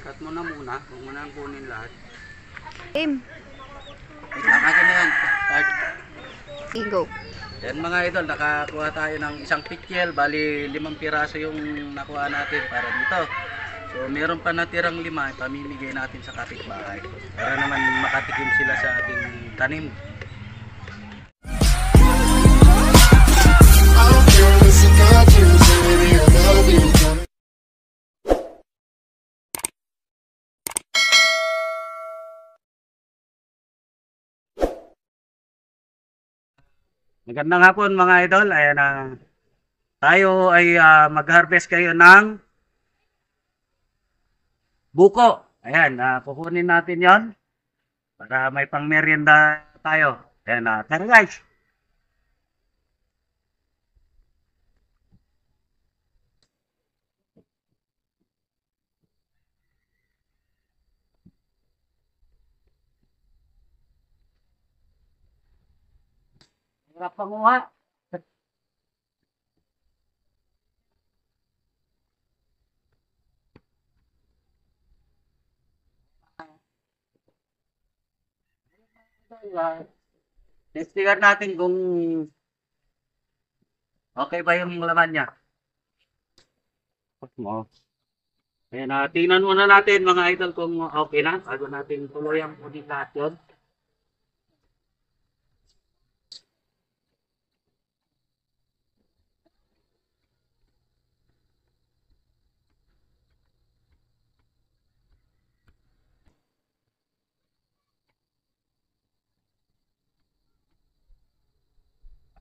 Cut mo na muna. Huwag mo na ang kunin lahat. Game. Akin na yan. Start. Okay, go. Yan mga idol, nakakuha tayo ng isang pikyel. Bali, 5 piraso yung nakuha natin para dito. So, meron pa natirang 5, ipamimigay natin sa kapitbahay. Para naman makatikim sila sa ating tanim. Magandang hapon mga idol. Ayan na. Tayo ay mag-harvest kayo ng buko. Ayan, kukunin natin 'yon para may pang-merienda tayo. Ayan na. Tara guys. Hirap panguha. Testigan natin kung okay ba yung laman niya. Mo. Ayan, tingnan muna natin mga idol kung okay na bago natin tuloy ang kunin lahat yun.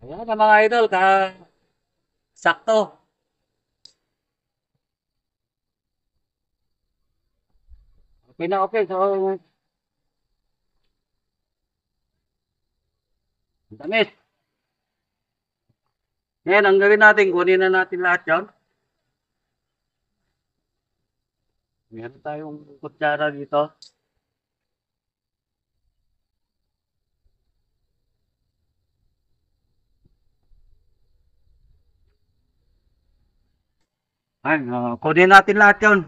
Ayan na mga idol, sakto. Okay na okay. So, damit. Ngayon, ang gawin natin, kunin na natin lahat yun. Meron tayong kutsara dito. Ayan, kunin natin lahat yun.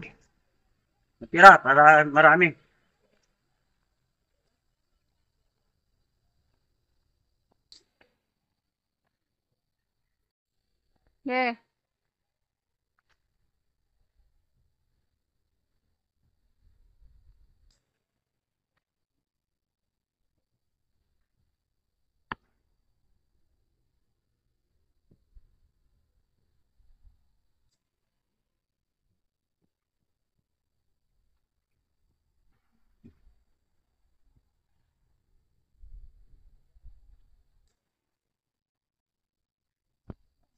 Natira, para marami. Yeah.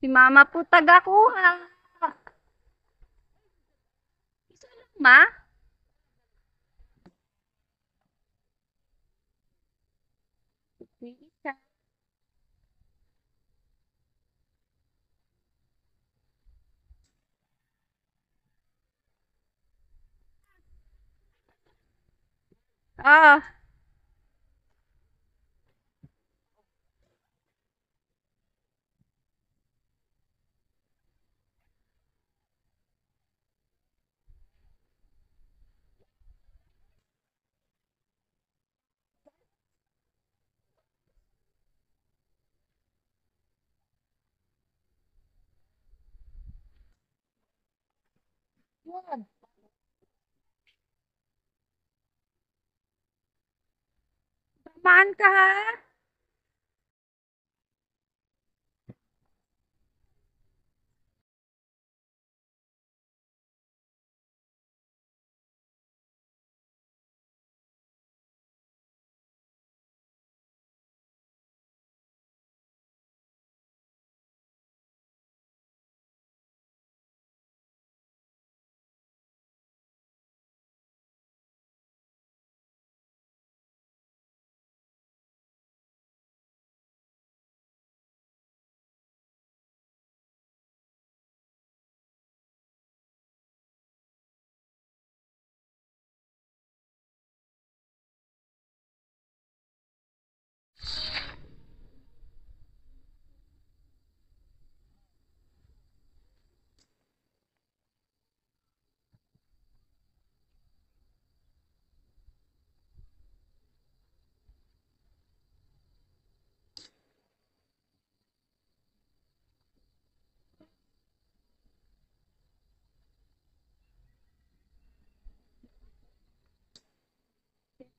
Si Mama po taga-kuha. Isa lang, Ma? Isa. Ah. Yan. Tamaan ka ha?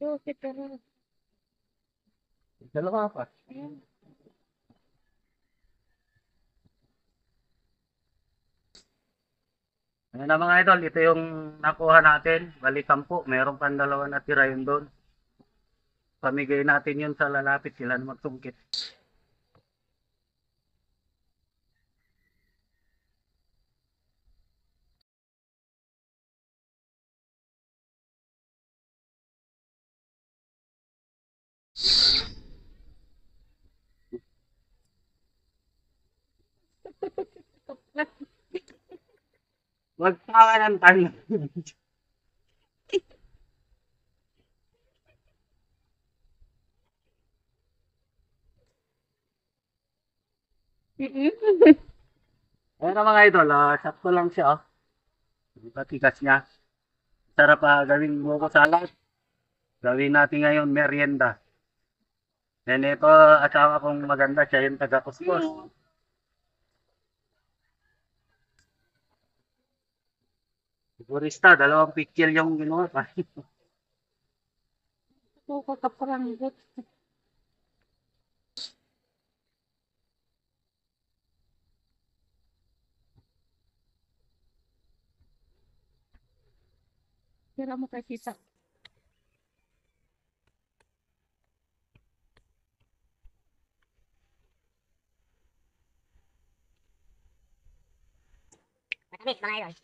12 pero. Dalawa pa. Ayan. Ayun na mga idol, ito yung nakuha natin. Bali 10, meron pang dalawa na tira yun doon. Pamigay natin yun sa lalapit, sila na magsungkit. Magtawa ng tanong. Mm-mm. Ayun na mga idol, sakto lang siya. Oh. Ang patikas niya. Sarap pa gawing buko salad. Gawin natin ngayon merienda. Then ito, asawa kong maganda, siya yung taga-kuskus. Sigurista, 2 pikil yung ginawa pa. Buko kapranggot. Tira mo kay tita. Matamis mga idol.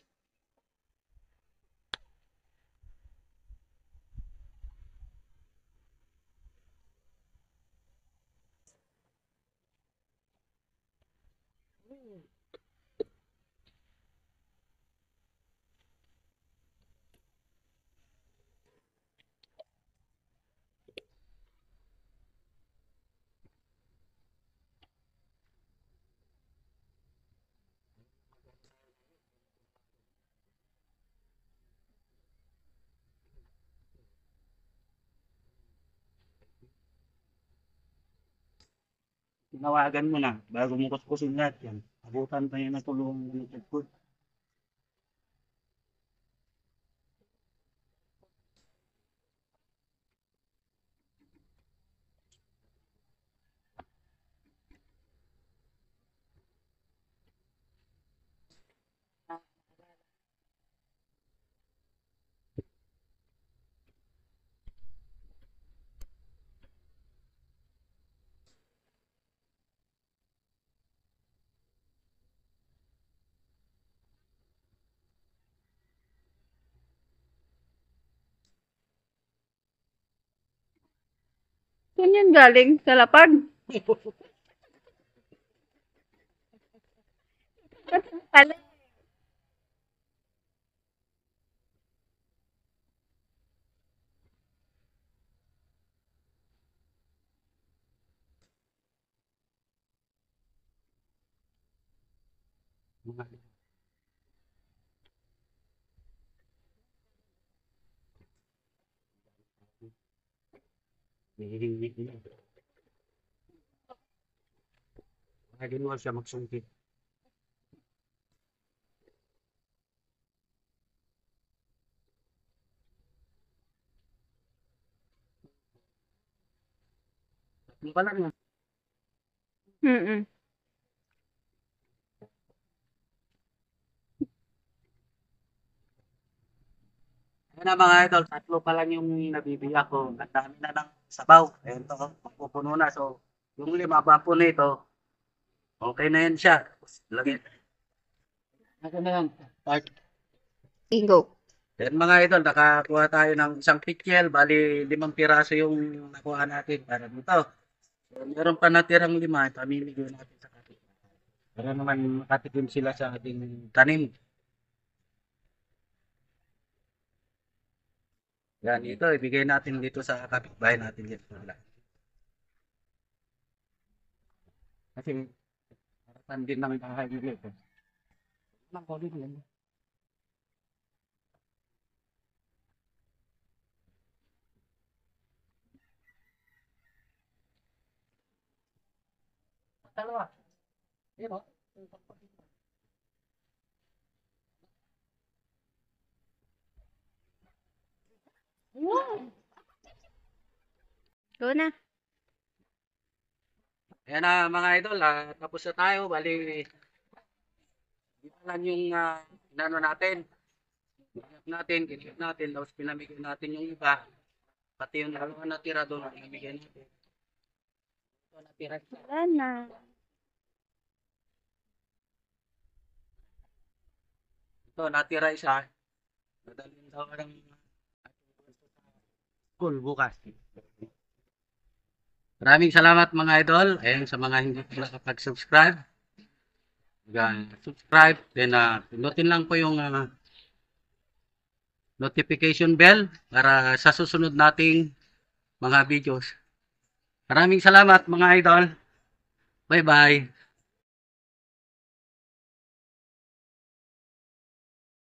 Tinawagan mo na, bago mo kuskusin lahat yan. Abutan pa yung natulungan mo ng tagpod. Saan yan galing? Sa lapag? Pala. Tawagin mo siya magsungkit. Tatlo pa lang yan. Mm-mm. Ayun na mga idol, 3 pa lang yung nabibiyak ko. Ang dami na ng sabaw. Ayun to, magpupuno na. So, yung 5 pa po nito, okay na yan siya. Lagay. Ano na yan? Part. Bingo. Yan mga idol, nakakuha tayo ng isang pikyel. Bali, 5 piraso yung nakuha natin para dito. So, meron pa natirang 5, pamimigay natin sa kapit. Para naman makatikim sila sa ating tanim. Yan, ito, ibigay natin dito sa kapitbahay natin dito. Kasi, harapan din ng bahay nila ito. Anong ko din yan? Dalawa. Ito. Wow. Go na. Ayan na mga idol, tapos na tayo. Bali, ito lang yung inano natin. Ginip natin, tapos pinamigay natin yung iba. Pati yung dalawa natira doon, pinamigay natin. Ito natira. Wala na. Ito natira isa. Madalhin daw ng school bukas. Maraming salamat mga idol. Ayan sa mga hindi pa nakapag-subscribe. Subscribe. Then pindutin lang po yung notification bell para sa susunod nating mga videos. Maraming salamat mga idol. Bye bye.